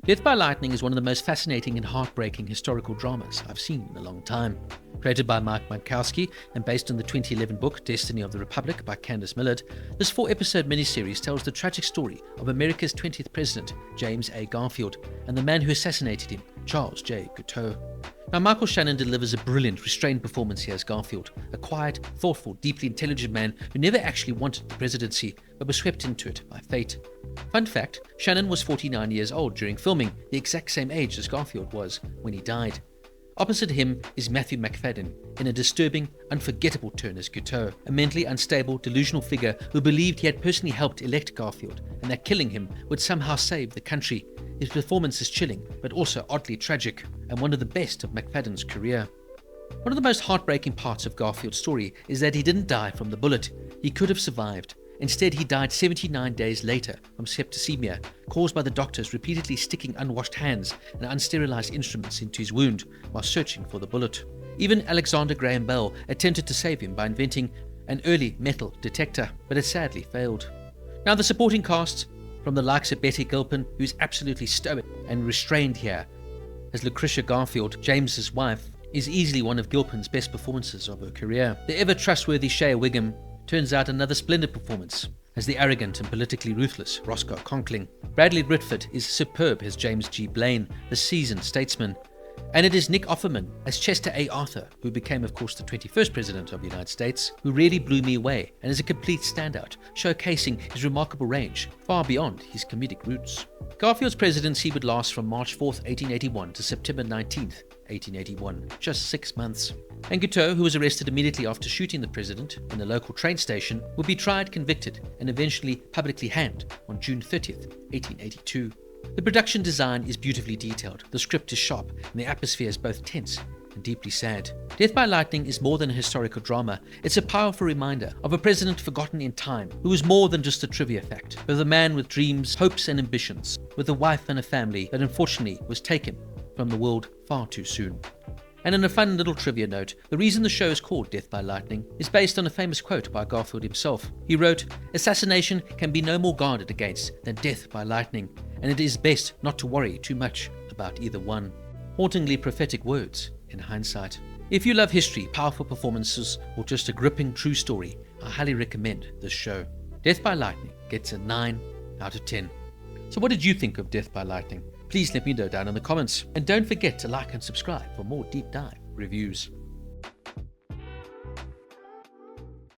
Death by Lightning is one of the most fascinating and heartbreaking historical dramas I've seen in a long time. Created by Mike Mankowski and based on the 2011 book Destiny of the Republic by Candice Millard, this 4-episode miniseries tells the tragic story of America's 20th president, James A. Garfield, and the man who assassinated him, Charles J. Guiteau. Now, Michael Shannon delivers a brilliant, restrained performance here as Garfield, a quiet, thoughtful, deeply intelligent man who never actually wanted the presidency, but was swept into it by fate. Fun fact, Shannon was 49 years old during filming, the exact same age as Garfield was when he died. Opposite him is Matthew Macfadyen, in a disturbing, unforgettable turn as Guiteau, a mentally unstable, delusional figure who believed he had personally helped elect Garfield and that killing him would somehow save the country. His performance is chilling, but also oddly tragic, and one of the best of Macfadyen's career. One of the most heartbreaking parts of Garfield's story is that he didn't die from the bullet. He could have survived. Instead, he died 79 days later from septicemia, caused by the doctors repeatedly sticking unwashed hands and unsterilized instruments into his wound while searching for the bullet. Even Alexander Graham Bell attempted to save him by inventing an early metal detector, but it sadly failed. Now, the supporting cast, from the likes of Betty Gilpin, who's absolutely stoic and restrained here, as Lucretia Garfield, James's wife, is easily one of Gilpin's best performances of her career. The ever-trustworthy Shea Whigham turns out another splendid performance as the arrogant and politically ruthless Roscoe Conkling. Bradley Whitford is superb as James G. Blaine, the seasoned statesman. And it is Nick Offerman as Chester A. Arthur, who became, of course, the 21st President of the United States, who really blew me away and is a complete standout, showcasing his remarkable range far beyond his comedic roots. Garfield's presidency would last from March 4th, 1881 to September 19th, 1881, just 6 months. And Guiteau, who was arrested immediately after shooting the president in a local train station, would be tried, convicted, and eventually publicly hanged on June 30th, 1882. The production design is beautifully detailed, the script is sharp, and the atmosphere is both tense and deeply sad. Death by Lightning is more than a historical drama. It's a powerful reminder of a president forgotten in time, who was more than just a trivia fact, but a man with dreams, hopes, and ambitions, with a wife and a family that unfortunately was taken from the world far too soon. And in a fun little trivia note, the reason the show is called Death by Lightning is based on a famous quote by Garfield himself. He wrote, "Assassination can be no more guarded against than death by lightning, and it is best not to worry too much about either one." Hauntingly prophetic words in hindsight. If you love history, powerful performances, or just a gripping true story, I highly recommend this show. Death by Lightning gets a 9 out of 10. So what did you think of Death by Lightning? Please let me know down in the comments. And don't forget to like and subscribe for more deep dive reviews.